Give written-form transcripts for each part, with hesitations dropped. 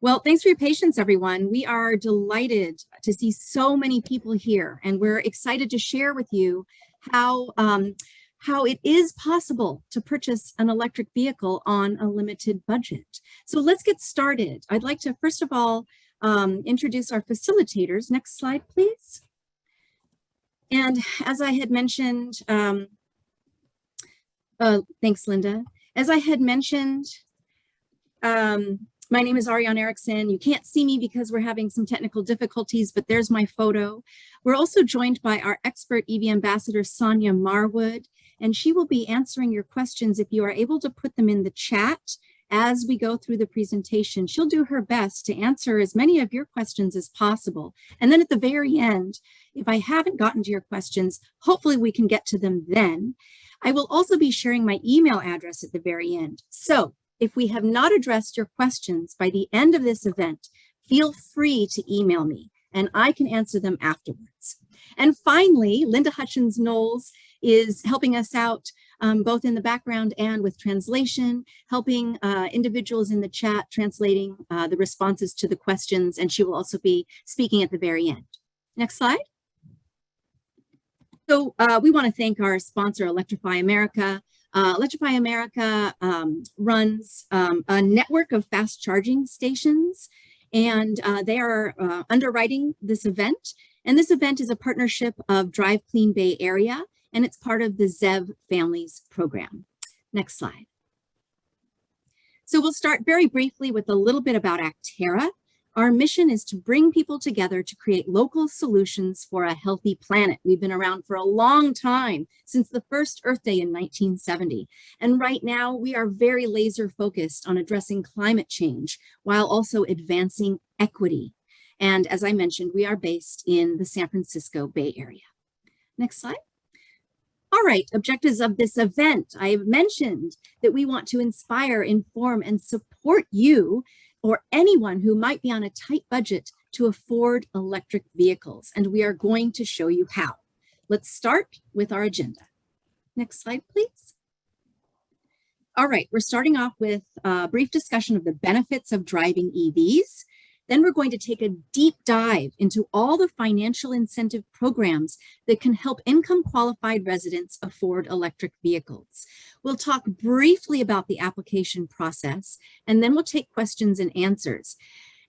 Well, thanks for your patience, everyone. We are delighted to see so many people here, and we're excited to share with you how it is possible to purchase an electric vehicle on a limited budget. So let's get started. I'd like to, first of all, introduce our facilitators. Next slide, please. And as I had mentioned, thanks, Linda. As I had mentioned, my name is Ariane Erickson. You can't see me because we're having some technical difficulties, but there's my photo. We're also joined by our expert EV ambassador, Sonia Marwood, and she will be answering your questions if you are able to put them in the chat as we go through the presentation. She'll do her best to answer as many of your questions as possible. And then at the very end, if I haven't gotten to your questions, hopefully we can get to them then. I will also be sharing my email address at the very end. So if we have not addressed your questions by the end of this event, feel free to email me and I can answer them afterwards. And finally, Linda Hutchins-Knowles is helping us out both in the background and with translation, helping individuals in the chat translating the responses to the questions, and she will also be speaking at the very end. Next slide. So we want to thank our sponsor, Electrify America. Electrify America runs a network of fast charging stations, and they are underwriting this event. And this event is a partnership of Drive Clean Bay Area, and it's part of the ZEV Families program. Next slide. So we'll start very briefly with a little bit about Actera. Our mission is to bring people together to create local solutions for a healthy planet. We've been around for a long time, since the first Earth Day in 1970. And right now we are very laser focused on addressing climate change while also advancing equity. And as I mentioned, we are based in the San Francisco Bay Area. Next slide. All right, objectives of this event. I have mentioned that we want to inspire, inform, and support you or anyone who might be on a tight budget to afford electric vehicles. And we are going to show you how. Let's start with our agenda. Next slide, please. All right, we're starting off with a brief discussion of the benefits of driving EVs. Then we're going to take a deep dive into all the financial incentive programs that can help income qualified residents afford electric vehicles. We'll talk briefly about the application process, and then we'll take questions and answers.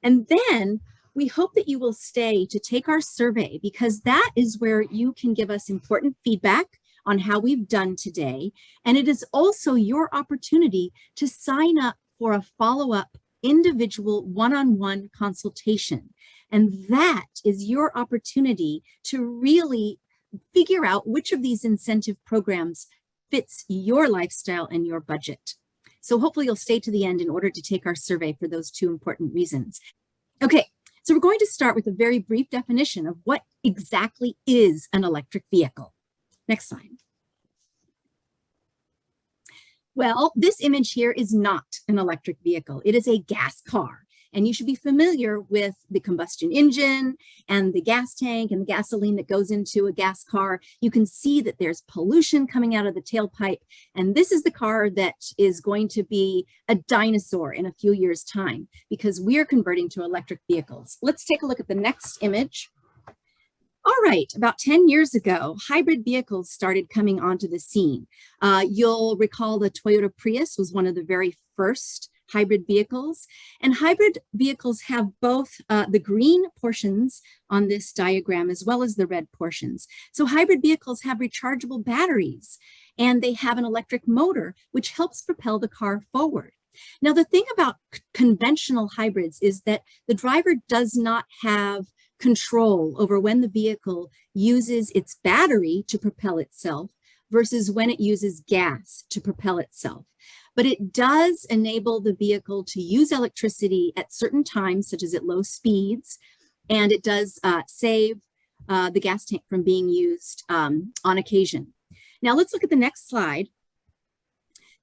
And then we hope that you will stay to take our survey, because that is where you can give us important feedback on how we've done today. And it is also your opportunity to sign up for a follow-up individual one-on-one consultation. And that is your opportunity to really figure out which of these incentive programs fits your lifestyle and your budget. So hopefully you'll stay to the end in order to take our survey for those two important reasons. Okay, so we're going to start with a very brief definition of what exactly is an electric vehicle. Next slide. Well, this image here is not an electric vehicle. It is a gas car. And you should be familiar with the combustion engine and the gas tank and the gasoline that goes into a gas car. You can see that there's pollution coming out of the tailpipe. And this is the car that is going to be a dinosaur in a few years' time, because we are converting to electric vehicles. Let's take a look at the next image. All right, about 10 years ago, hybrid vehicles started coming onto the scene. You'll recall the Toyota Prius was one of the very first hybrid vehicles. And hybrid vehicles have both the green portions on this diagram as well as the red portions. So hybrid vehicles have rechargeable batteries, and they have an electric motor, which helps propel the car forward. Now, the thing about conventional hybrids is that the driver does not have control over when the vehicle uses its battery to propel itself versus when it uses gas to propel itself. But it does enable the vehicle to use electricity at certain times, such as at low speeds, and it does save the gas tank from being used on occasion. Now let's look at the next slide.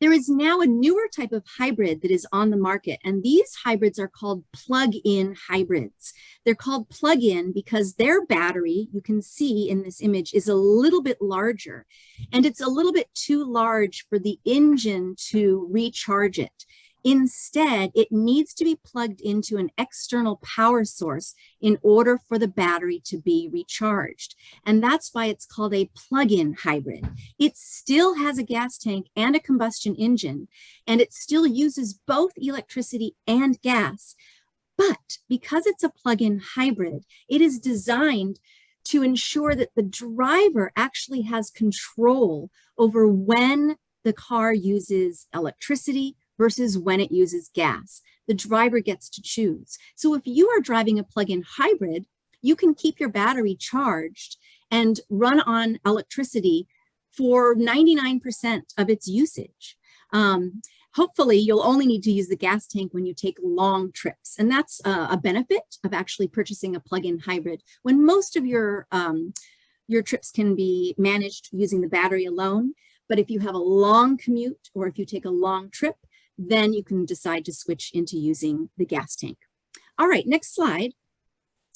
There is now a newer type of hybrid that is on the market, and these hybrids are called plug-in hybrids. They're called plug-in because their battery, you can see in this image, is a little bit larger, and it's a little bit too large for the engine to recharge it. Instead, it needs to be plugged into an external power source in order for the battery to be recharged. And that's why it's called a plug-in hybrid. It still has a gas tank and a combustion engine, and it still uses both electricity and gas. But because it's a plug-in hybrid, it is designed to ensure that the driver actually has control over when the car uses electricity versus when it uses gas. The driver gets to choose. So if you are driving a plug-in hybrid, you can keep your battery charged and run on electricity for 99% of its usage. Hopefully, you'll only need to use the gas tank when you take long trips. And that's a benefit of actually purchasing a plug-in hybrid when most of your trips can be managed using the battery alone. But if you have a long commute or if you take a long trip, then you can decide to switch into using the gas tank. All right, next slide.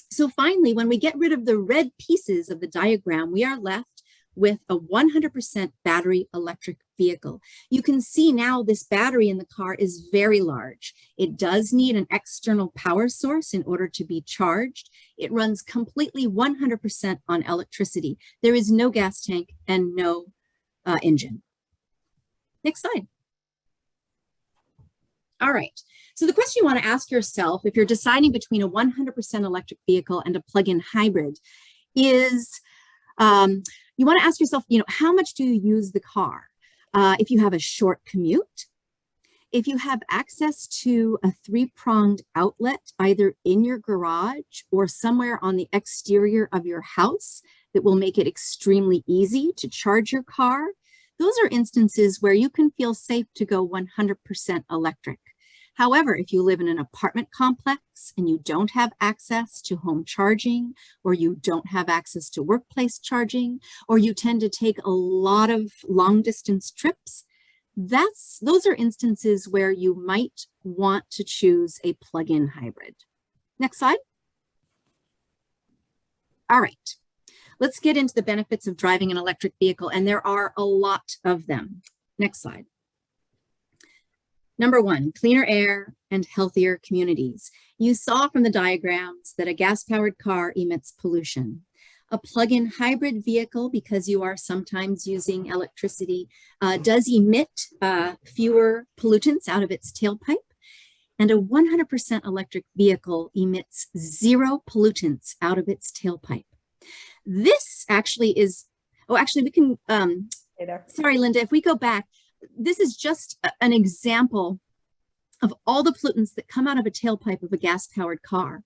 So finally, when we get rid of the red pieces of the diagram, we are left with a 100% battery electric vehicle. You can see now this battery in the car is very large. It does need an external power source in order to be charged. It runs completely 100% on electricity. There is no gas tank and no engine. Next slide. All right, so the question you want to ask yourself if you're deciding between a 100% electric vehicle and a plug-in hybrid is, you want to ask yourself, how much do you use the car? If you have a short commute, if you have access to a three-pronged outlet, either in your garage or somewhere on the exterior of your house that will make it extremely easy to charge your car, those are instances where you can feel safe to go 100% electric. However, if you live in an apartment complex and you don't have access to home charging, or you don't have access to workplace charging, or you tend to take a lot of long distance trips, those are instances where you might want to choose a plug-in hybrid. Next slide. All right, let's get into the benefits of driving an electric vehicle, and there are a lot of them. Next slide. Number one, cleaner air and healthier communities. You saw from the diagrams that a gas-powered car emits pollution. A plug-in hybrid vehicle, because you are sometimes using electricity, does emit fewer pollutants out of its tailpipe. And a 100% electric vehicle emits 0 pollutants out of its tailpipe. This actually is, we can, sorry, Linda, if we go back, this is just an example of all the pollutants that come out of a tailpipe of a gas-powered car.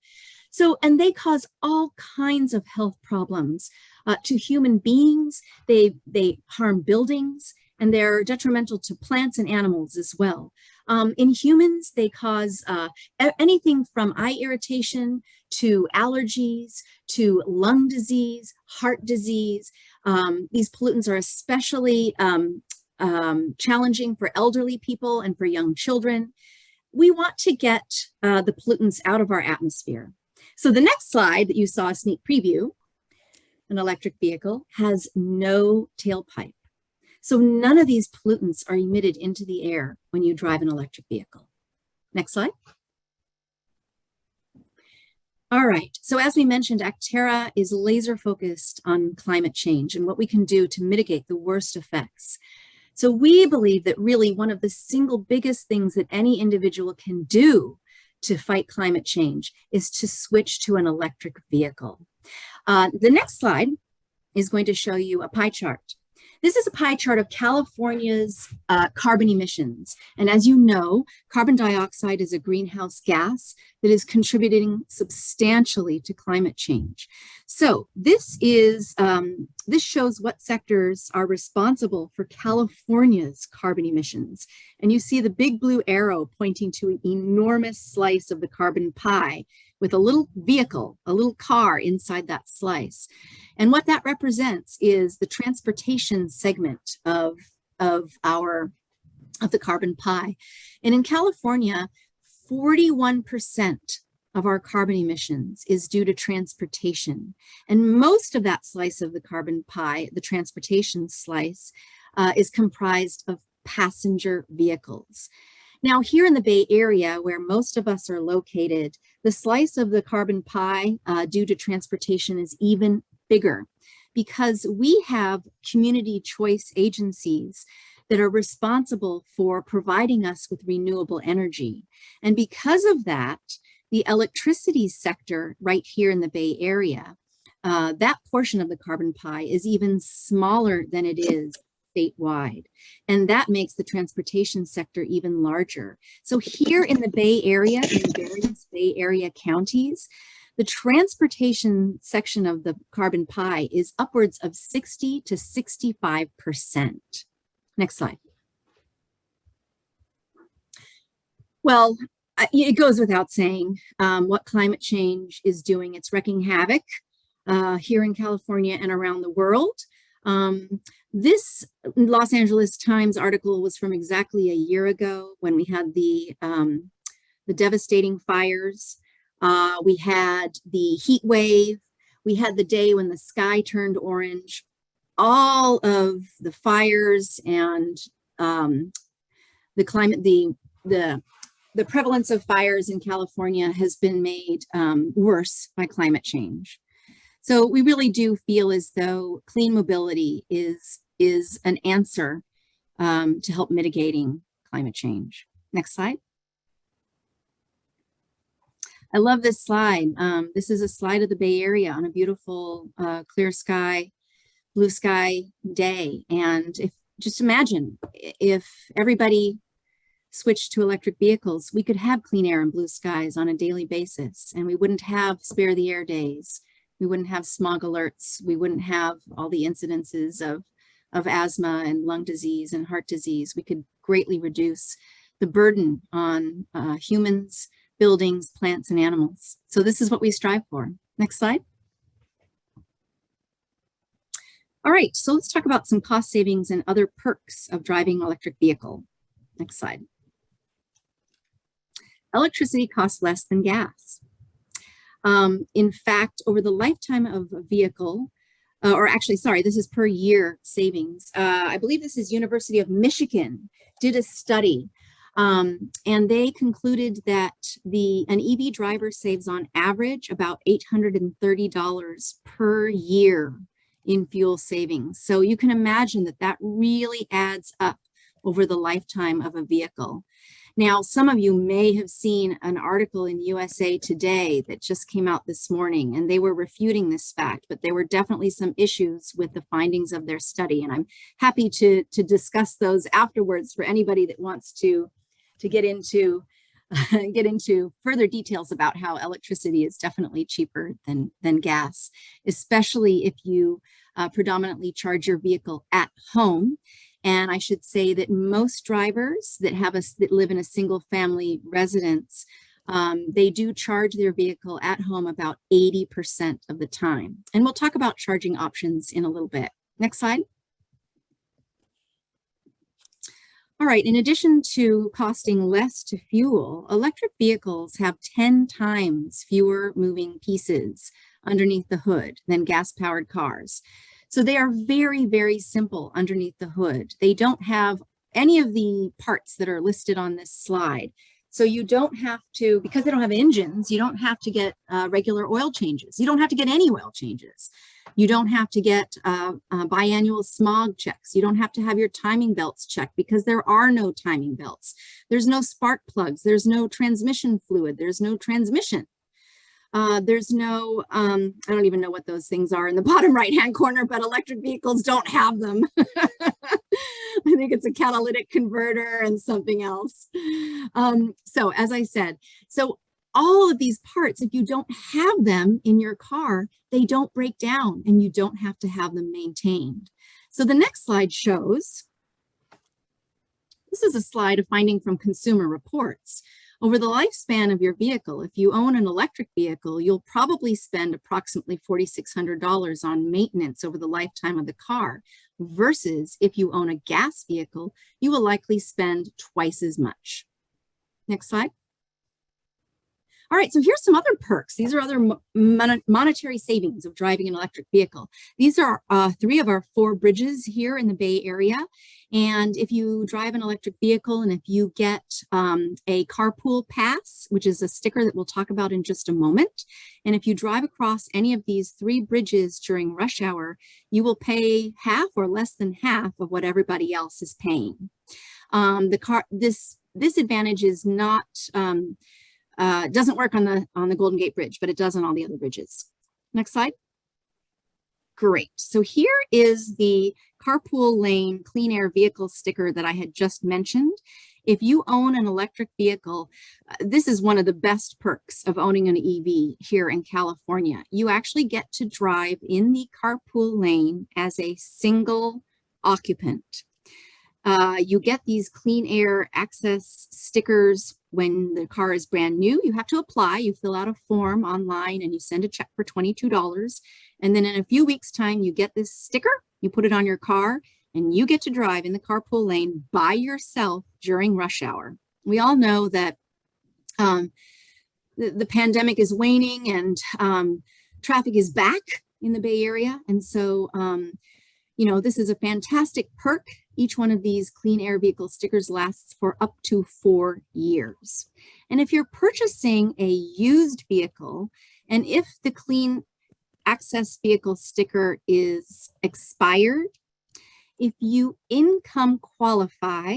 So, and they cause all kinds of health problems to human beings. They harm buildings, and they're detrimental to plants and animals as well. In humans, they cause anything from eye irritation to allergies to lung disease, heart disease. These pollutants are especially challenging for elderly people and for young children. We want to get the pollutants out of our atmosphere. So the next slide that you saw a sneak preview, an electric vehicle has no tailpipe. So none of these pollutants are emitted into the air when you drive an electric vehicle. Next slide. All right, so as we mentioned, Actera is laser focused on climate change and what we can do to mitigate the worst effects. So we believe that really one of the single biggest things that any individual can do to fight climate change is to switch to an electric vehicle. The next slide is going to show you a pie chart. This is a pie chart of California's carbon emissions. And as you know, carbon dioxide is a greenhouse gas that is contributing substantially to climate change. So this shows what sectors are responsible for California's carbon emissions. And you see the big blue arrow pointing to an enormous slice of the carbon pie with a little vehicle, a little car inside that slice. And what that represents is the transportation segment of the carbon pie. And in California, 41% of our carbon emissions is due to transportation. And most of that slice of the carbon pie, the transportation slice, is comprised of passenger vehicles. Now, here in the Bay Area, where most of us are located, the slice of the carbon pie due to transportation is even bigger because we have community choice agencies that are responsible for providing us with renewable energy. And because of that, the electricity sector right here in the Bay Area, that portion of the carbon pie is even smaller than it is statewide. And that makes the transportation sector even larger. So here in the Bay Area, in the various Bay Area counties, the transportation section of the carbon pie is upwards of 60 to 65%. Next slide. Well, it goes without saying what climate change is doing. It's wreaking havoc here in California and around the world. This Los Angeles Times article was from exactly a year ago when we had the devastating fires. We had the heat wave. We had the day when the sky turned orange. All of the fires and the climate, the prevalence of fires in California has been made worse by climate change. So we really do feel as though clean mobility is an answer to help mitigating climate change. Next slide. I love this slide. This is a slide of the Bay Area on a beautiful clear sky, blue sky day. And just imagine if everybody switched to electric vehicles, we could have clean air and blue skies on a daily basis, and we wouldn't have spare the air days. We wouldn't have smog alerts. We wouldn't have all the incidences of asthma and lung disease and heart disease. We could greatly reduce the burden on humans, buildings, plants, and animals. So this is what we strive for. Next slide. All right, so let's talk about some cost savings and other perks of driving an electric vehicle. Next slide. Electricity costs less than gas. In fact, over the lifetime of a vehicle, or actually, sorry, this is per year savings. I believe this is University of Michigan did a study, and they concluded that an EV driver saves on average about $830 per year in fuel savings. So you can imagine that that really adds up over the lifetime of a vehicle. Now, some of you may have seen an article in USA Today that just came out this morning, and they were refuting this fact, but there were definitely some issues with the findings of their study. And I'm happy to discuss those afterwards for anybody that wants to get into further details about how electricity is definitely cheaper than gas, especially if you predominantly charge your vehicle at home. And I should say that most drivers that live in a single family residence, they do charge their vehicle at home about 80% of the time. And we'll talk about charging options in a little bit. Next slide. All right, in addition to costing less to fuel, electric vehicles have 10 times fewer moving pieces underneath the hood than gas-powered cars. So they are very, very simple underneath the hood. They don't have any of the parts that are listed on this slide. So you don't have to, because they don't have engines, you don't have to get regular oil changes. You don't have to get any oil changes. You don't have to get biannual smog checks. You don't have to have your timing belts checked because there are no timing belts. There's no spark plugs. There's no transmission fluid. There's no transmission. There's no, I don't even know what those things are in the bottom right-hand corner, but electric vehicles don't have them. I think it's a catalytic converter and something else. So as I said, so all of these parts, if you don't have them in your car, they don't break down and you don't have to have them maintained. So the next slide shows, this is a slide of finding from Consumer Reports. Over the lifespan of your vehicle, if you own an electric vehicle, you'll probably spend approximately $4,600 on maintenance over the lifetime of the car, versus if you own a gas vehicle, you will likely spend twice as much. Next slide. All right, so here's some other perks. These are other monetary savings of driving an electric vehicle. These are 3 of our 4 bridges here in the Bay Area. And if you drive an electric vehicle and if you get a carpool pass, which is a sticker that we'll talk about in just a moment, and if you drive across any of these 3 bridges during rush hour, you will pay half or less than half of what everybody else is paying. This advantage is not doesn't work on the Golden Gate Bridge, but it does on all the other bridges. Next slide. Great. So here is the carpool lane clean air vehicle sticker that I had just mentioned. If you own an electric vehicle, this is one of the best perks of owning an EV here in California. You actually get to drive in the carpool lane as a single occupant. You get these clean air access stickers when the car is brand new. You have to apply, you fill out a form online and you send a check for $22. And then in a few weeks' time, you get this sticker, you put it on your car, and you get to drive in the carpool lane by yourself during rush hour. We all know that the pandemic is waning and traffic is back in the Bay Area. And so, you know, this is a fantastic perk. Each one of these clean air vehicle stickers lasts for up to 4 years. And if you're purchasing a used vehicle, and if the clean access vehicle sticker is expired, if you income qualify,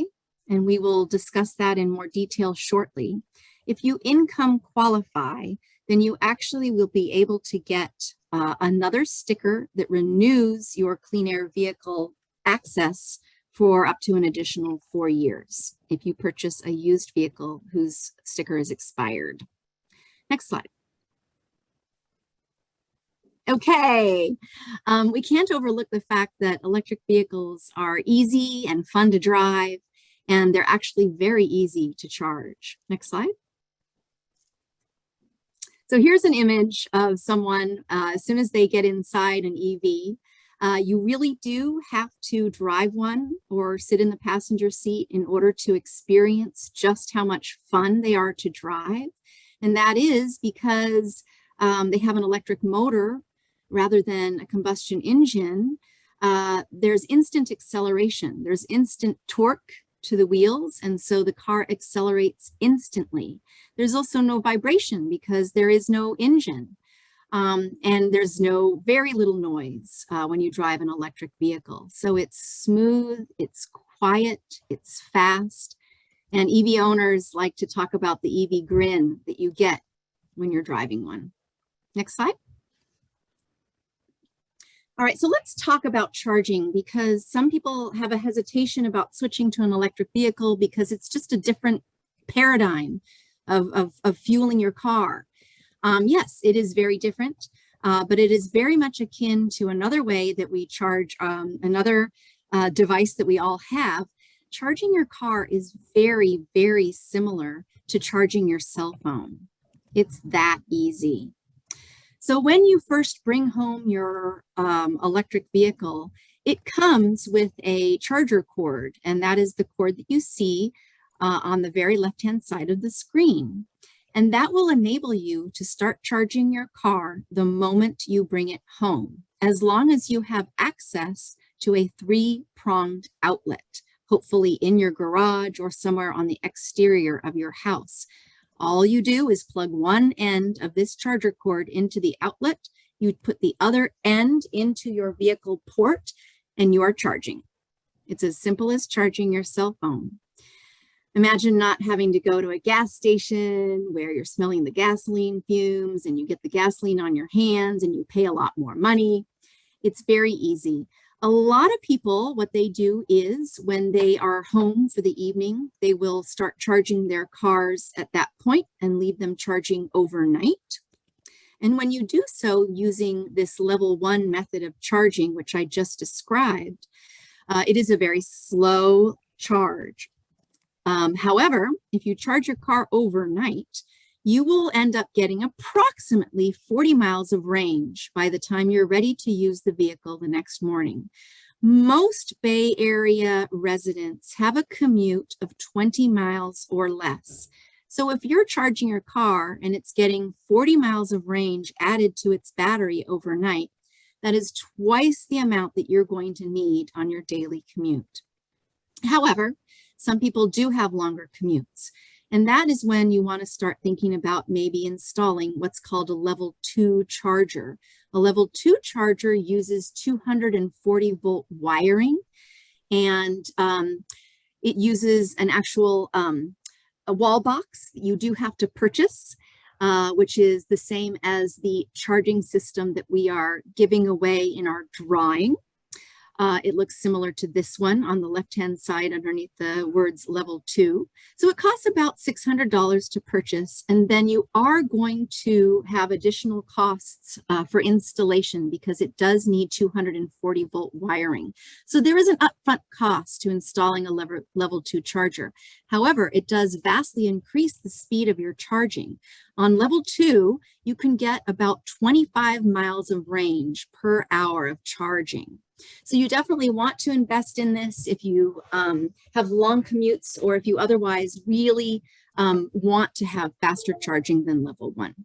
and we will discuss that in more detail shortly, if you income qualify, then you actually will be able to get another sticker that renews your clean air vehicle access for up to an additional 4 years if you purchase a used vehicle whose sticker is expired. Next slide. Okay, we can't overlook the fact that electric vehicles are easy and fun to drive, and they're actually very easy to charge. Next slide. So here's an image of someone as soon as they get inside an EV. You really do have to drive one or sit in the passenger seat in order to experience just how much fun they are to drive. And that is because they have an electric motor rather than a combustion engine. There's instant acceleration, there's instant torque to the wheels, and so the car accelerates instantly. There's also no vibration because there is no engine. And there's very little noise when you drive an electric vehicle. So it's smooth, it's quiet, it's fast. And EV owners like to talk about the EV grin that you get when you're driving one. Next slide. All right, so let's talk about charging, because some people have a hesitation about switching to an electric vehicle because it's just a different paradigm of fueling your car. Yes, it is very different, but it is very much akin to another way that we charge another device that we all have. Charging your car is very, very similar to charging your cell phone. It's that easy. So when you first bring home your electric vehicle, it comes with a charger cord, and that is the cord that you see on the very left-hand side of the screen. And that will enable you to start charging your car the moment you bring it home, as long as you have access to a 3-pronged outlet, hopefully in your garage or somewhere on the exterior of your house. All you do is plug one end of this charger cord into the outlet, you put the other end into your vehicle port, and you are charging. It's as simple as charging your cell phone. Imagine not having to go to a gas station where you're smelling the gasoline fumes and you get the gasoline on your hands and you pay a lot more money. It's very easy. A lot of people, what they do is when they are home for the evening, they will start charging their cars at that point and leave them charging overnight. And when you do so using this level 1 method of charging, which I just described, it is a very slow charge. However, if you charge your car overnight, you will end up getting approximately 40 miles of range by the time you're ready to use the vehicle the next morning. Most Bay Area residents have a commute of 20 miles or less. So if you're charging your car and it's getting 40 miles of range added to its battery overnight, that is twice the amount that you're going to need on your daily commute. However, some people do have longer commutes, and that is when you want to start thinking about maybe installing what's called a level 2 charger. A level 2 charger uses 240 volt wiring, and it uses an actual a wall box that you do have to purchase, which is the same as the charging system that we are giving away in our drawing. It looks similar to this one on the left-hand side underneath the words level 2. So it costs about $600 to purchase, and then you are going to have additional costs for installation because it does need 240 volt wiring. So there is an upfront cost to installing a level 2 charger. However, it does vastly increase the speed of your charging. On level 2, you can get about 25 miles of range per hour of charging. So you definitely want to invest in this if you have long commutes or if you otherwise really want to have faster charging than level 1.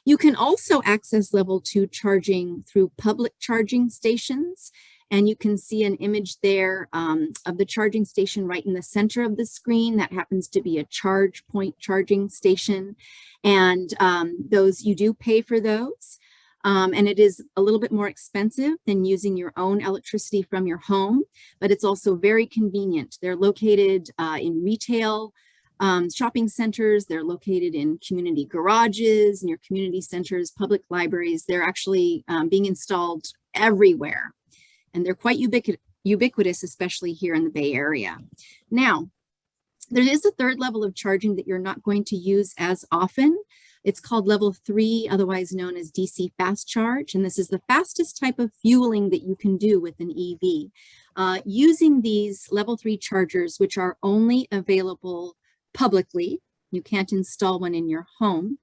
You can also access level 2 charging through public charging stations. And you can see an image there of the charging station right in the center of the screen. That happens to be a charge point charging station. And those, you do pay for those. And it is a little bit more expensive than using your own electricity from your home, but it's also very convenient. They're located in retail shopping centers. They're located in community garages, near community centers, public libraries. They're actually being installed everywhere. And they're quite ubiquitous, especially here in the Bay Area. Now, there is a third level of charging that you're not going to use as often. It's called level 3, otherwise known as DC fast charge. And this is the fastest type of fueling that you can do with an EV. Using these level 3 chargers, which are only available publicly, you can't install one in your home,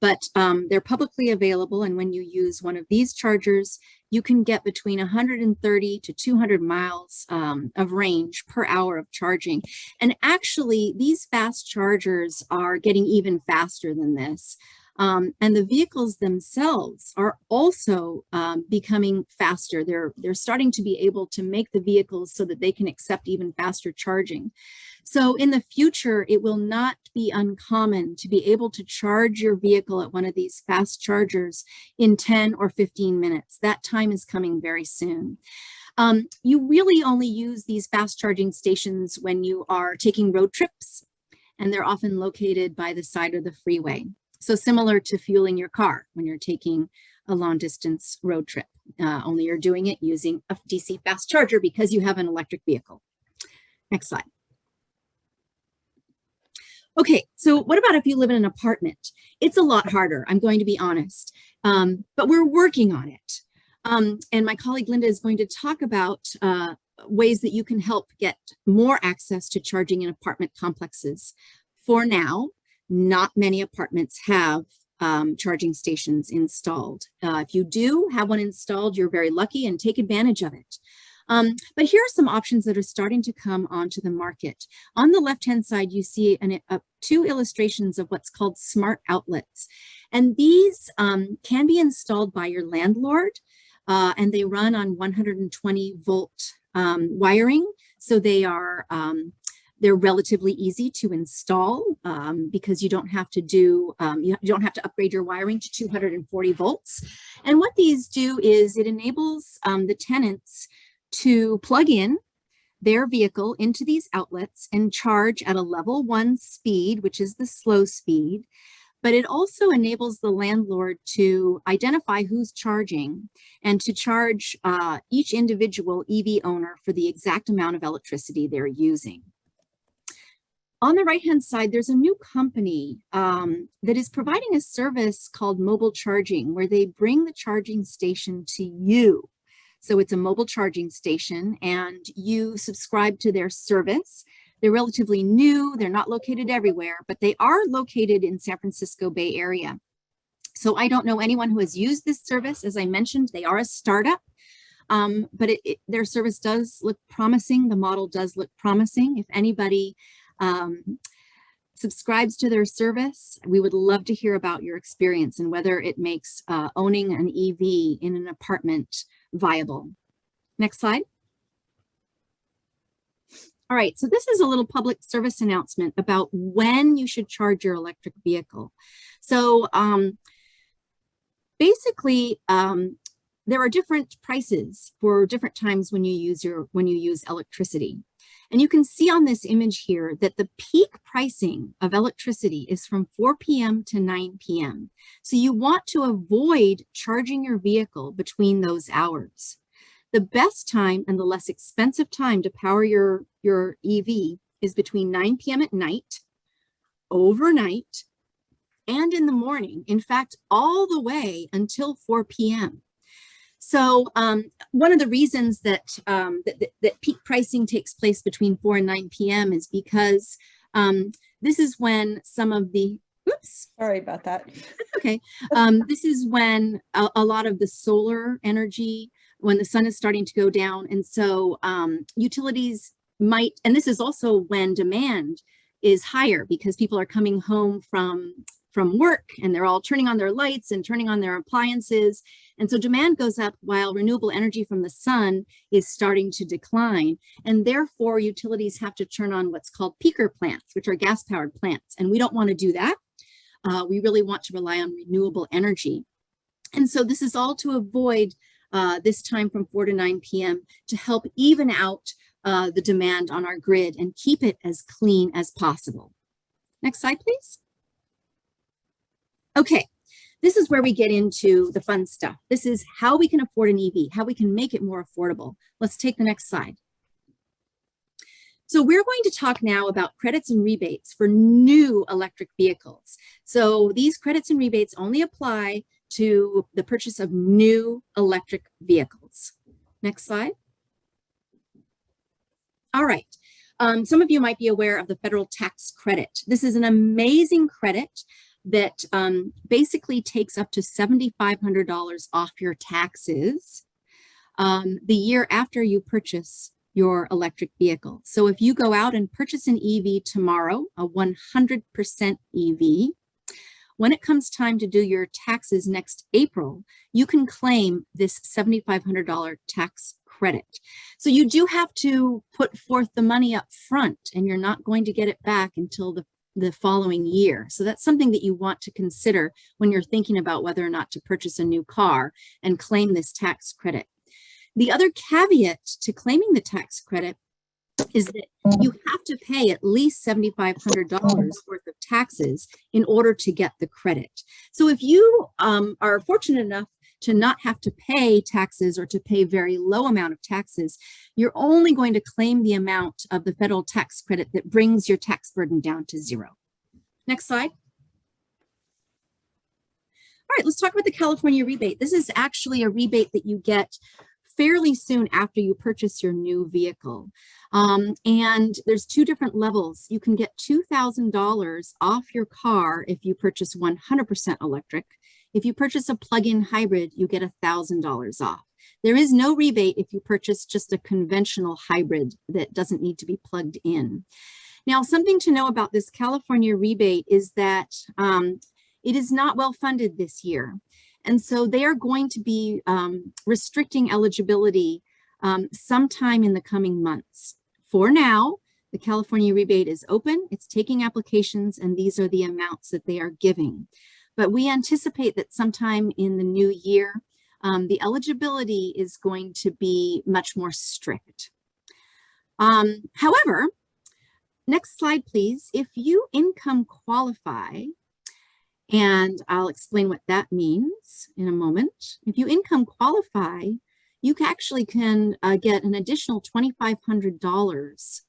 but they're publicly available. And when you use one of these chargers, you can get between 130 to 200 miles of range per hour of charging. And actually, these fast chargers are getting even faster than this. And the vehicles themselves are also becoming faster. They're starting to be able to make the vehicles so that they can accept even faster charging. So in the future, it will not be uncommon to be able to charge your vehicle at one of these fast chargers in 10 or 15 minutes. That time is coming very soon. You really only use these fast charging stations when you are taking road trips, and they're often located by the side of the freeway. So similar to fueling your car when you're taking a long distance road trip, only you're doing it using a DC fast charger because you have an electric vehicle. Next slide. Okay, so what about if you live in an apartment? It's a lot harder, I'm going to be honest, but we're working on it. And my colleague Linda is going to talk about ways that you can help get more access to charging in apartment complexes. For now, not many apartments have charging stations installed. If you do have one installed, you're very lucky and take advantage of it. But here are some options that are starting to come onto the market. On the left-hand side, you see two illustrations of what's called smart outlets. And these can be installed by your landlord, and they run on 120 volt wiring. So they're relatively easy to install because you don't have to you don't have to upgrade your wiring to 240 volts. And what these do is it enables the tenants to plug in their vehicle into these outlets and charge at a level 1 speed, which is the slow speed. But it also enables the landlord to identify who's charging and to charge each individual EV owner for the exact amount of electricity they're using. On the right-hand side, there's a new company that is providing a service called mobile charging, where they bring the charging station to you. So it's a mobile charging station and you subscribe to their service. They're relatively new, they're not located everywhere, but they are located in San Francisco Bay Area. So I don't know anyone who has used this service. As I mentioned, they are a startup, but their service does look promising. The model does look promising. If anybody subscribes to their service, we would love to hear about your experience and whether it makes owning an EV in an apartment viable. Next slide. All right, so this is a little public service announcement about when you should charge your electric vehicle. So basically, there are different prices for different times when you use electricity. And you can see on this image here that the peak pricing of electricity is from 4 p.m. to 9 p.m. So you want to avoid charging your vehicle between those hours. The best time and the less expensive time to power your EV is between 9 p.m. at night, overnight, and in the morning. In fact, all the way until 4 p.m. So one of the reasons that, that peak pricing takes place between 4 and 9 p.m. is because this is when some of the, oops. Sorry about that. That's okay. This is when a lot of the solar energy, when the sun is starting to go down. And so utilities might, and this is also when demand is higher because people are coming home from work and they're all turning on their lights and turning on their appliances. And so demand goes up while renewable energy from the sun is starting to decline. And therefore utilities have to turn on what's called peaker plants, which are gas powered plants. And we don't want to do that. We really want to rely on renewable energy. And so this is all to avoid this time from 4 to 9 p.m. to help even out the demand on our grid and keep it as clean as possible. Next slide, please. Okay, this is where we get into the fun stuff. This is how we can afford an EV, how we can make it more affordable. Let's take the next slide. So we're going to talk now about credits and rebates for new electric vehicles. So these credits and rebates only apply to the purchase of new electric vehicles. Next slide. All right. Some of you might be aware of the federal tax credit. This is an amazing credit that basically takes up to $7,500 off your taxes the year after you purchase your electric vehicle. So if you go out and purchase an EV tomorrow, a 100% EV, when it comes time to do your taxes next April, you can claim this $7,500 tax credit. So you do have to put forth the money up front and you're not going to get it back until the following year. So that's something that you want to consider when you're thinking about whether or not to purchase a new car and claim this tax credit. The other caveat to claiming the tax credit is that you have to pay at least $7,500 worth of taxes in order to get the credit. So if you are fortunate enough to not have to pay taxes or to pay very low amount of taxes, you're only going to claim the amount of the federal tax credit that brings your tax burden down to zero. Next slide. All right, let's talk about the California rebate. This is actually a rebate that you get fairly soon after you purchase your new vehicle. And there's two different levels. You can get $2,000 off your car if you purchase 100% electric. If you purchase a plug-in hybrid, you get $1,000 off. There is no rebate if you purchase just a conventional hybrid that doesn't need to be plugged in. Now, something to know about this California rebate is that it is not well funded this year. And so they are going to be restricting eligibility sometime in the coming months. For now, the California rebate is open, it's taking applications, and these are the amounts that they are giving. But we anticipate that sometime in the new year, the eligibility is going to be much more strict. However, next slide, please. If you income qualify, and I'll explain what that means in a moment. If you income qualify, you actually can get an additional $2,500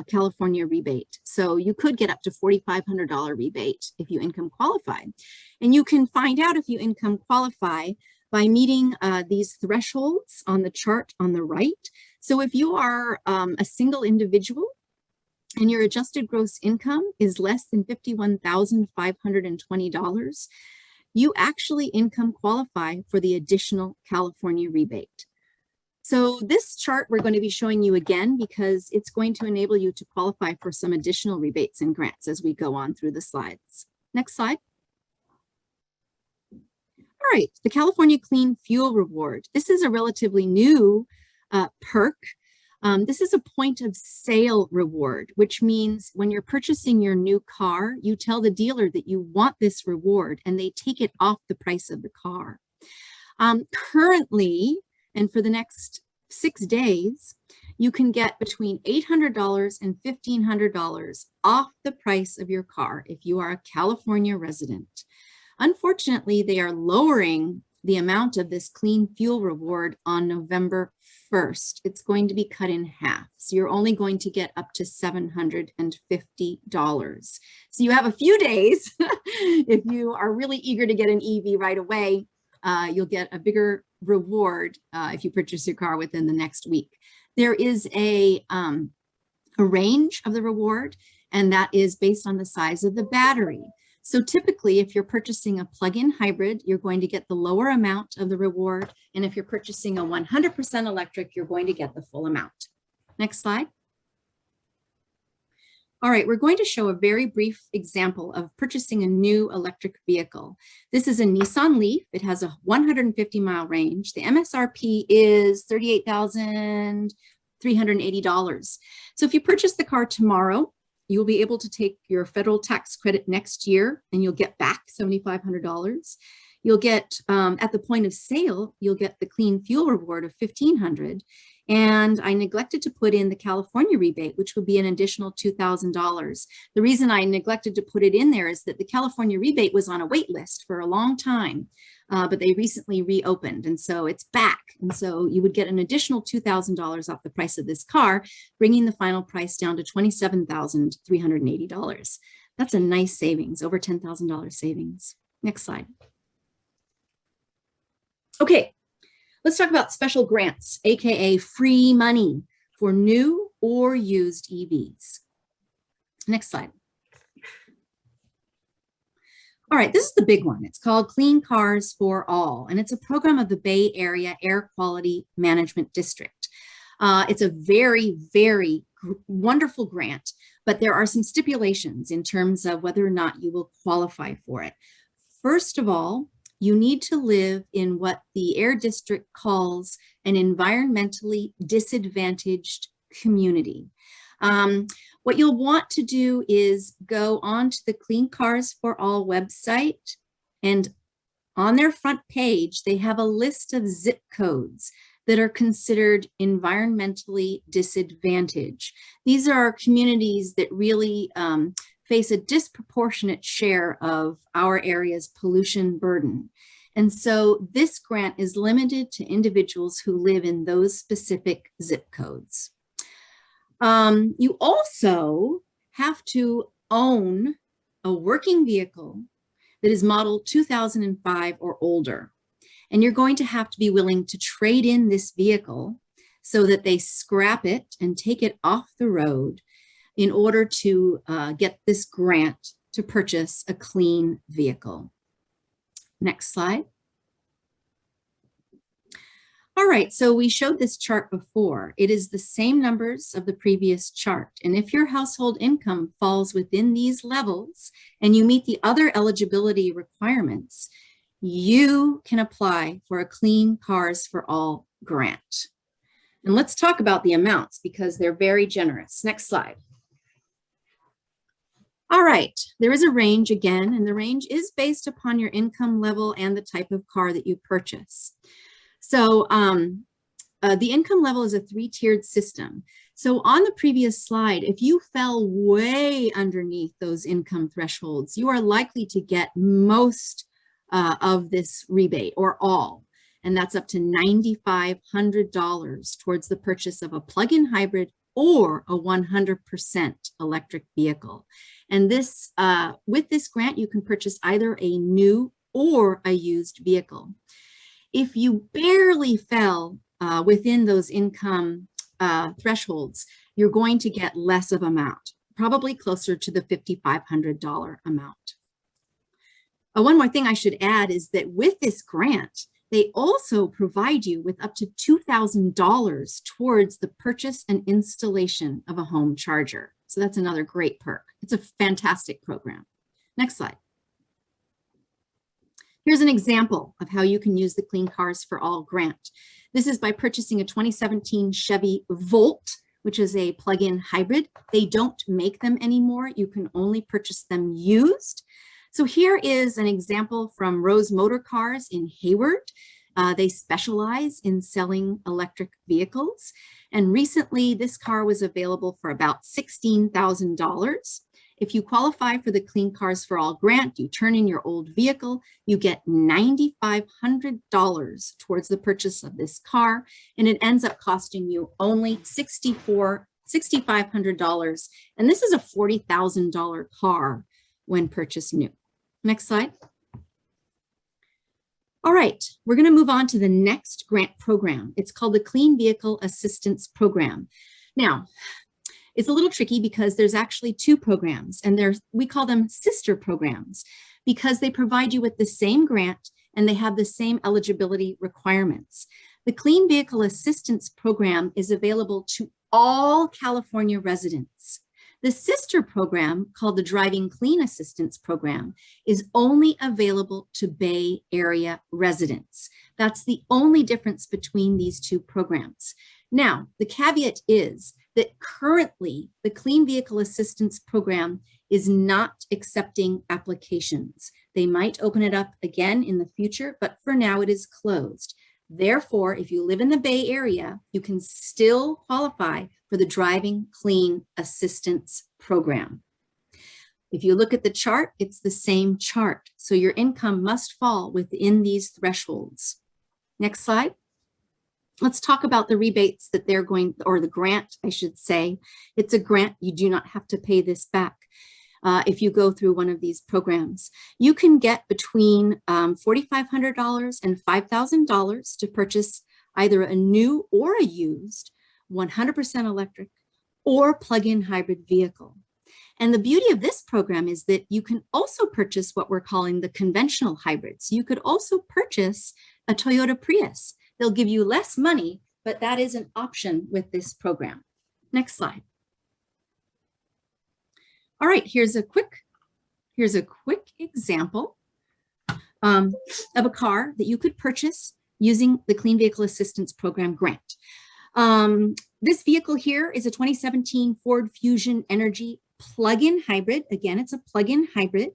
California rebate. So you could get up to $4,500 rebate if you income qualify. And you can find out if you income qualify by meeting these thresholds on the chart on the right. So if you are a single individual, and your adjusted gross income is less than $51,520, you actually income qualify for the additional California rebate. So this chart we're going to be showing you again because it's going to enable you to qualify for some additional rebates and grants as we go on through the slides. Next slide. All right, the California Clean Fuel Reward. This is a relatively new perk. This is a point of sale reward, which means when you're purchasing your new car, you tell the dealer that you want this reward and they take it off the price of the car. Currently, and for the next 6 days, you can get between $800 and $1,500 off the price of your car if you are a California resident. Unfortunately, they are lowering the amount of this clean fuel reward on November 1st. It's going to be cut in half. So you're only going to get up to $750. So you have a few days. If you are really eager to get an EV right away, you'll get a bigger reward if you purchase your car within the next week. There is a range of the reward, and that is based on the size of the battery. So typically, if you're purchasing a plug-in hybrid, you're going to get the lower amount of the reward. And if you're purchasing a 100% electric, you're going to get the full amount. Next slide. All right, we're going to show a very brief example of purchasing a new electric vehicle. This is a Nissan Leaf. It has a 150-mile range. The MSRP is $38,380. So if you purchase the car tomorrow, you'll be able to take your federal tax credit next year and you'll get back $7,500. You'll get, at the point of sale, you'll get the clean fuel reward of $1,500. And I neglected to put in the California rebate, which would be an additional $2,000. The reason I neglected to put it in there is that the California rebate was on a wait list for a long time, but they recently reopened, and so it's back. And so you would get an additional $2,000 off the price of this car, bringing the final price down to $27,380. That's a nice savings, over $10,000 savings. Next slide. Okay. Let's talk about special grants, AKA free money for new or used EVs. Next slide. All right, this is the big one. It's called Clean Cars for All, and it's a program of the Bay Area Air Quality Management District. It's a very, very wonderful grant, but there are some stipulations in terms of whether or not you will qualify for it. First of all, you need to live in what the Air District calls an environmentally disadvantaged community. What you'll want to do is go on to the Clean Cars for All website, and on their front page, they have a list of zip codes that are considered environmentally disadvantaged. These are communities that really face a disproportionate share of our area's pollution burden. And so this grant is limited to individuals who live in those specific zip codes. You also have to own a working vehicle that is model 2005 or older. And you're going to have to be willing to trade in this vehicle so that they scrap it and take it off the road in order to get this grant to purchase a clean vehicle. Next slide. All right, so we showed this chart before. It is the same numbers of the previous chart. And if your household income falls within these levels and you meet the other eligibility requirements, you can apply for a Clean Cars for All grant. And let's talk about the amounts because they're very generous. Next slide. All right, there is a range again, and the range is based upon your income level and the type of car that you purchase. So the income level is a 3-tiered system. So on the previous slide, if you fell way underneath those income thresholds, you are likely to get most of this rebate or all, and that's up to $9,500 towards the purchase of a plug-in hybrid or a 100% electric vehicle. And this, with this grant, you can purchase either a new or a used vehicle. If you barely fell within those income thresholds, you're going to get less of amount, probably closer to the $5,500 amount. One more thing I should add is that with this grant, They also provide you with up to $2,000 towards the purchase and installation of a home charger. So that's another great perk. It's a fantastic program. Next slide. Here's an example of how you can use the Clean Cars for All grant. This is by purchasing a 2017 Chevy Volt, which is a plug-in hybrid. They don't make them anymore. You can only purchase them used. So here is an example from Rose Motor Cars in Hayward. They specialize in selling electric vehicles. And recently, this car was available for about $16,000. If you qualify for the Clean Cars for All grant, you turn in your old vehicle, you get $9,500 towards the purchase of this car, and it ends up costing you only $6,500. And this is a $40,000 car when purchased new. Next slide. All right, we're going to move on to the next grant program. It's called the Clean Vehicle Assistance Program. Now, it's a little tricky because there's actually two programs, and we call them sister programs because they provide you with the same grant and they have the same eligibility requirements. The Clean Vehicle Assistance Program is available to all California residents. The sister program, called the Driving Clean Assistance Program, is only available to Bay Area residents. That's the only difference between these two programs. Now, the caveat is that currently the Clean Vehicle Assistance Program is not accepting applications. They might open it up again in the future, but for now it is closed. Therefore, if you live in the Bay Area, you can still qualify for the Driving Clean Assistance Program. If you look at the chart, it's the same chart. So your income must fall within these thresholds. Next slide. Let's talk about the rebates that they're going, or the grant, I should say. It's a grant. You do not have to pay this back. If you go through one of these programs, you can get between $4,500 and $5,000 to purchase either a new or a used 100% electric or plug-in hybrid vehicle. And the beauty of this program is that you can also purchase what we're calling the conventional hybrids. You could also purchase a Toyota Prius. They'll give you less money, but that is an option with this program. Next slide. All right, here's a quick example of a car that you could purchase using the Clean Vehicle Assistance Program grant. This vehicle here is a 2017 Ford Fusion Energy plug-in hybrid. Again, it's a plug-in hybrid.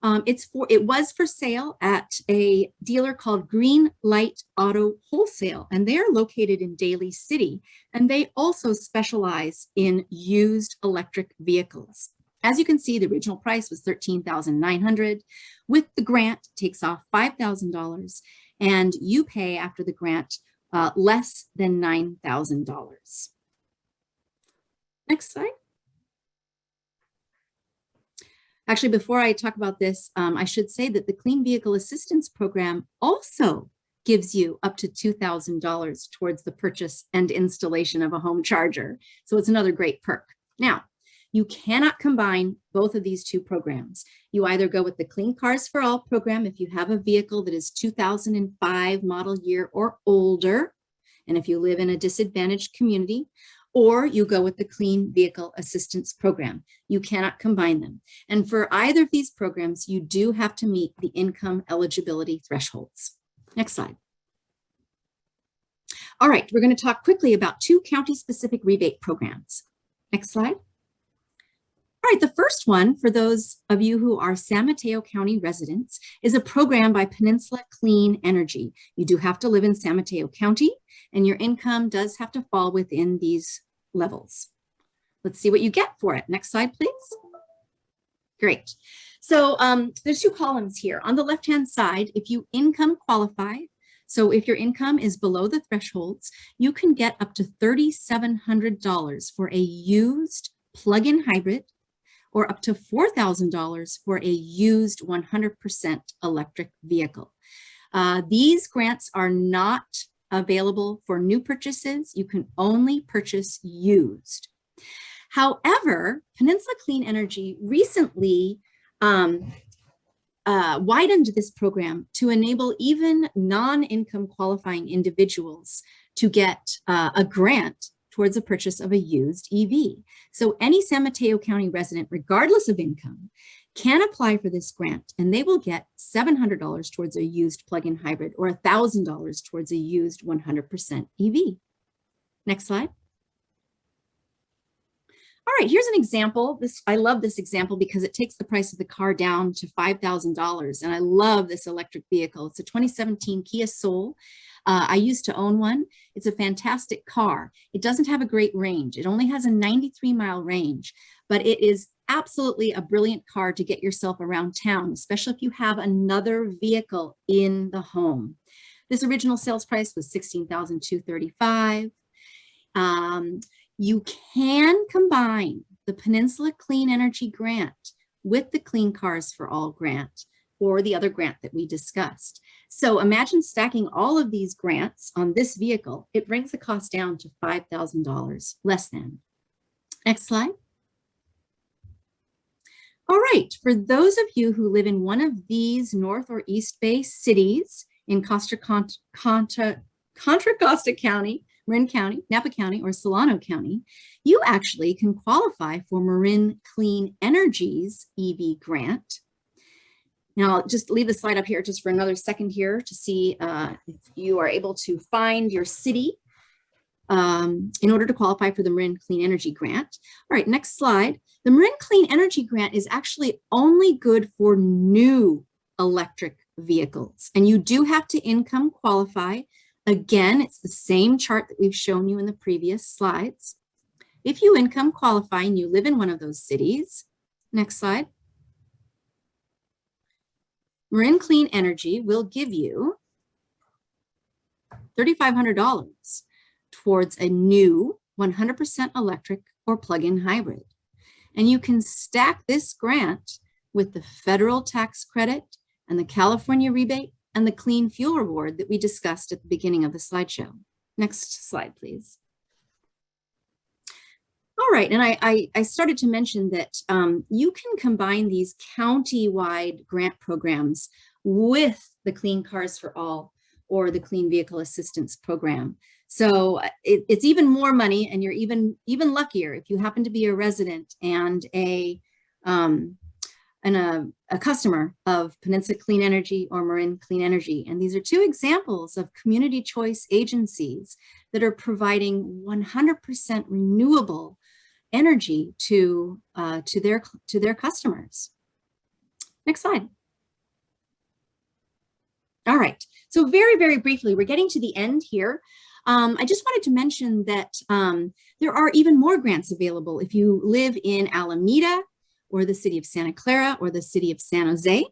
It was for sale at a dealer called Green Light Auto Wholesale, and they are located in Daly City, and they also specialize in used electric vehicles. As you can see, the original price was $13,900. With the grant, it takes off $5,000, and you pay after the grant less than $9,000. Next slide. Actually, before I talk about this, I should say that the Clean Vehicle Assistance Program also gives you up to $2,000 towards the purchase and installation of a home charger. So it's another great perk. Now, you cannot combine both of these two programs. You either go with the Clean Cars for All program if you have a vehicle that is 2005 model year or older, and if you live in a disadvantaged community, or you go with the Clean Vehicle Assistance Program. You cannot combine them. And for either of these programs, you do have to meet the income eligibility thresholds. Next slide. All right, we're going to talk quickly about two county-specific rebate programs. Next slide. All right, the first one, for those of you who are San Mateo County residents, is a program by Peninsula Clean Energy. You do have to live in San Mateo County, and your income does have to fall within these levels. Let's see what you get for it. Next slide, please. Great. So there's two columns here. On the left-hand side, if you income qualify, so if your income is below the thresholds, you can get up to $3,700 for a used plug-in hybrid, or up to $4,000 for a used 100% electric vehicle. These grants are not available for new purchases. You can only purchase used. However, Peninsula Clean Energy recently widened this program to enable even non-income qualifying individuals to get a grant towards the purchase of a used EV. So any San Mateo County resident, regardless of income, can apply for this grant, and they will get $700 towards a used plug-in hybrid or $1,000 towards a used 100% EV. Next slide. All right, here's an example. I love this example because it takes the price of the car down to $5,000. And I love this electric vehicle. It's a 2017 Kia Soul. I used to own one. It's a fantastic car. It doesn't have a great range. It only has a 93-mile range, but it is absolutely a brilliant car to get yourself around town, especially if you have another vehicle in the home. This original sales price was $16,235. You can combine the Peninsula Clean Energy Grant with the Clean Cars for All grant or the other grant that we discussed. So imagine stacking all of these grants on this vehicle. It brings the cost down to $5,000, less than. Next slide. All right, for those of you who live in one of these North or East Bay cities in Contra Costa County, Marin County, Napa County, or Solano County, you actually can qualify for Marin Clean Energy's EV grant. Now, I'll just leave the slide up here just for another second here to see if you are able to find your city in order to qualify for the Marin Clean Energy grant. All right, next slide. The Marin Clean Energy grant is actually only good for new electric vehicles, and you do have to income qualify. Again, it's the same chart that we've shown you in the previous slides. If you income qualify and you live in one of those cities, next slide, Marin Clean Energy will give you $3,500 towards a new 100% electric or plug-in hybrid. And you can stack this grant with the federal tax credit and the California rebate and the clean fuel reward that we discussed at the beginning of the slideshow. Next slide, please. All right, and I started to mention that you can combine these county-wide grant programs with the Clean Cars for All or the Clean Vehicle Assistance Program. So it's even more money, and you're even luckier if you happen to be a resident and a customer of Peninsula Clean Energy or Marin Clean Energy. And these are two examples of community choice agencies that are providing 100% renewable energy to their customers. Next slide. All right, so very, very briefly, we're getting to the end here. I just wanted to mention that there are even more grants available if you live in Alameda or the city of Santa Clara or the city of San Jose.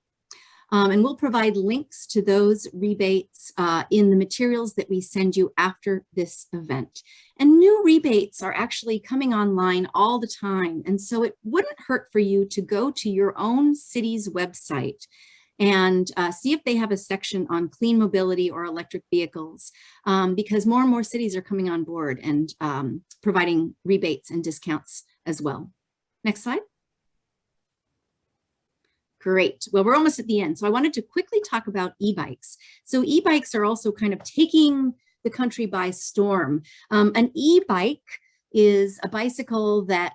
And we'll provide links to those rebates in the materials that we send you after this event. And new rebates are actually coming online all the time. And so it wouldn't hurt for you to go to your own city's website and see if they have a section on clean mobility or electric vehicles, because more and more cities are coming on board and providing rebates and discounts as well. Next slide. Great. Well, we're almost at the end. So I wanted to quickly talk about e-bikes. So e-bikes are also kind of taking the country by storm. An e-bike is a bicycle that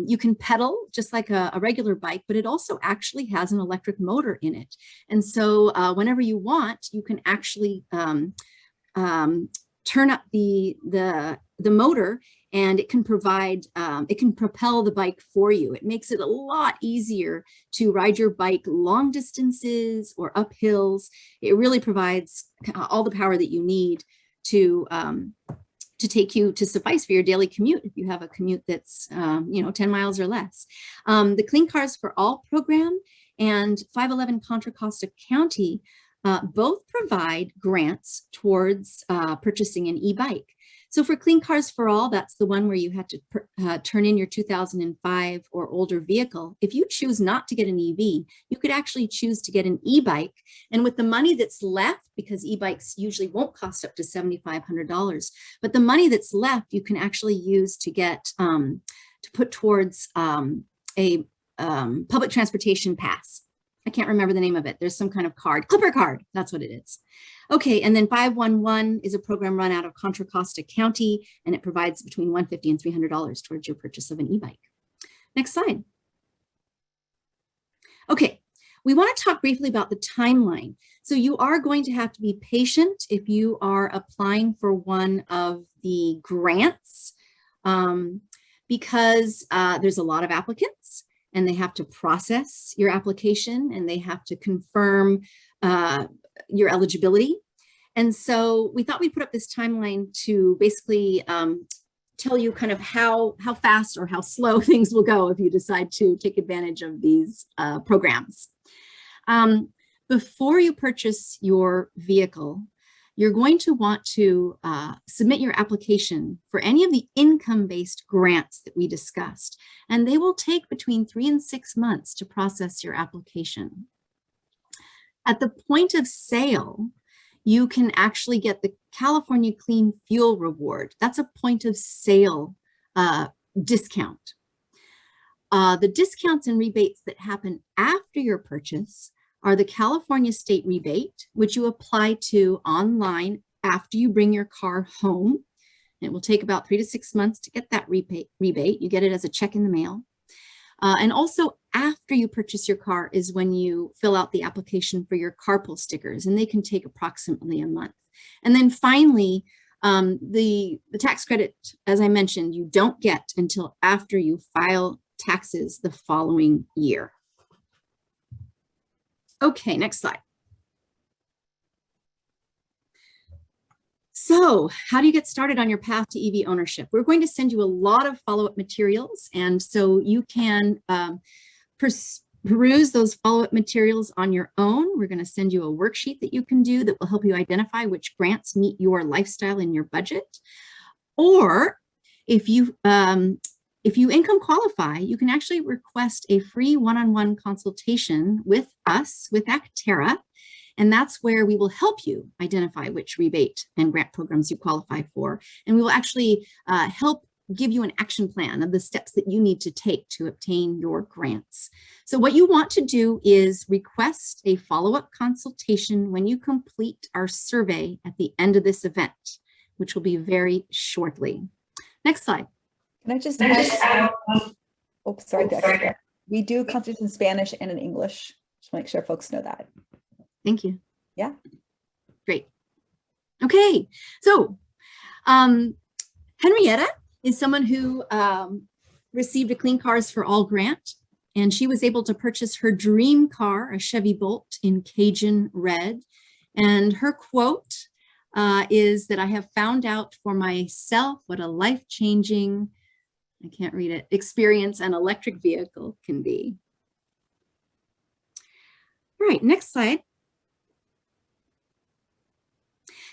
you can pedal just like a regular bike, but it also actually has an electric motor in it. And so whenever you want, you can actually turn up the motor, and it can provide, it can propel the bike for you. It makes it a lot easier to ride your bike long distances or up hills. It really provides all the power that you need to take you to suffice for your daily commute if you have a commute that's 10 miles or less. The Clean Cars for All program and 511 Contra Costa County both provide grants towards purchasing an e-bike. So for Clean Cars for All, that's the one where you have to turn in your 2005 or older vehicle. If you choose not to get an EV, you could actually choose to get an e-bike. And with the money that's left, because e-bikes usually won't cost up to $7,500, but the money that's left, you can actually use to get, to put towards a public transportation pass. I can't remember the name of it. There's some kind of card, Clipper card. That's what it is. Okay, and then 511 is a program run out of Contra Costa County, and it provides between $150 and $300 towards your purchase of an e-bike. Next slide. Okay, we want to talk briefly about the timeline. So you are going to have to be patient if you are applying for one of the grants because there's a lot of applicants and they have to process your application and they have to confirm your eligibility. And so we thought we'd put up this timeline to basically tell you kind of how fast or how slow things will go if you decide to take advantage of these programs. Before you purchase your vehicle, you're going to want to submit your application for any of the income-based grants that we discussed, and they will take between 3 and 6 months to process your application. At the point of sale, you can actually get the California Clean Fuel Reward. That's a point of sale discount. The discounts and rebates that happen after your purchase are the California State Rebate, which you apply to online after you bring your car home. It will take about 3 to 6 months to get that rebate. You get it as a check in the mail. And also after you purchase your car is when you fill out the application for your carpool stickers, and they can take approximately a month. And then finally, the tax credit, as I mentioned, you don't get until after you file taxes the following year. Okay, next slide. So how do you get started on your path to EV ownership? We're going to send you a lot of follow-up materials, and so you can peruse those follow-up materials on your own. We're going to send you a worksheet that you can do that will help you identify which grants meet your lifestyle and your budget. Or if you income qualify, you can actually request a free one-on-one consultation with us, with Actera, and that's where we will help you identify which rebate and grant programs you qualify for. And we will actually help give you an action plan of the steps that you need to take to obtain your grants. So what you want to do is request a follow-up consultation when you complete our survey at the end of this event, which will be very shortly. Next slide. Can I just add, oh, sorry, Becca. We do consultation in Spanish and in English. Just make sure folks know that. Thank you. Yeah. Great. Okay. So Henrietta is someone who received a Clean Cars for All grant, and she was able to purchase her dream car, a Chevy Bolt in Cajun red. And her quote is that I have found out for myself what a life-changing, I can't read it, experience an electric vehicle can be. All right, next slide.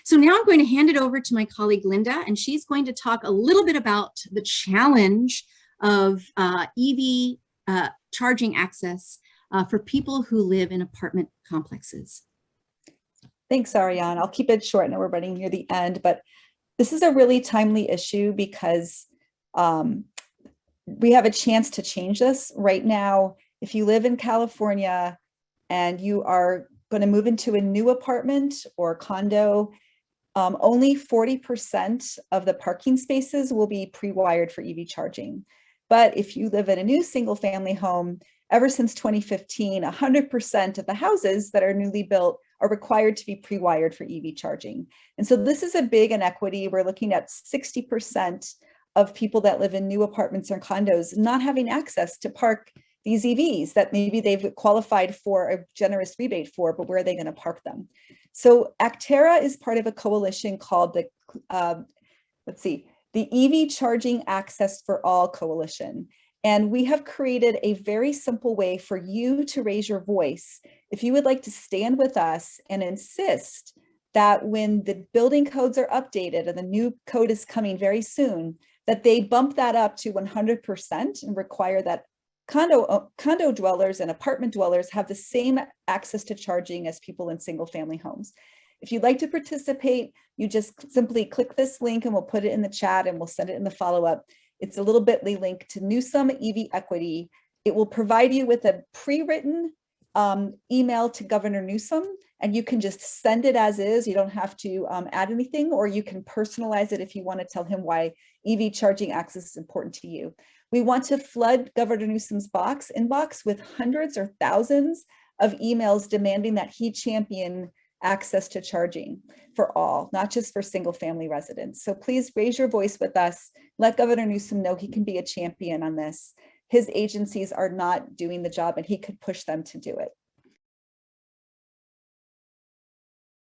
So now I'm going to hand it over to my colleague, Linda, and she's going to talk a little bit about the challenge of EV charging access for people who live in apartment complexes. Thanks, Ariane. I'll keep it short. I know we're running near the end, but this is a really timely issue because we have a chance to change this right now. If you live in California and you are going to move into a new apartment or condo, only 40% of the parking spaces will be pre-wired for EV charging. But if you live in a new single family home, ever since 2015, 100% of the houses that are newly built are required to be pre-wired for EV charging. And so this is a big inequity. We're looking at 60% of people that live in new apartments or condos not having access to park these EVs that maybe they've qualified for a generous rebate for, but where are they going to park them? So Actera is part of a coalition called the, the EV Charging Access for All Coalition. And we have created a very simple way for you to raise your voice if you would like to stand with us and insist that when the building codes are updated and the new code is coming very soon, that they bump that up to 100% and require that condo dwellers and apartment dwellers have the same access to charging as people in single family homes. If you'd like to participate, you just simply click this link and we'll put it in the chat and we'll send it in the follow-up. It's a little bit.ly link to Newsome EV Equity. It will provide you with a pre-written email to Governor Newsom, and you can just send it as is. You don't have to add anything, or you can personalize it if you want to tell him why EV charging access is important to you. We want to flood Governor Newsom's inbox with hundreds or thousands of emails demanding that he champion access to charging for all, not just for single family residents. So please raise your voice with us. Let Governor Newsom know he can be a champion on this. His agencies are not doing the job and he could push them to do it.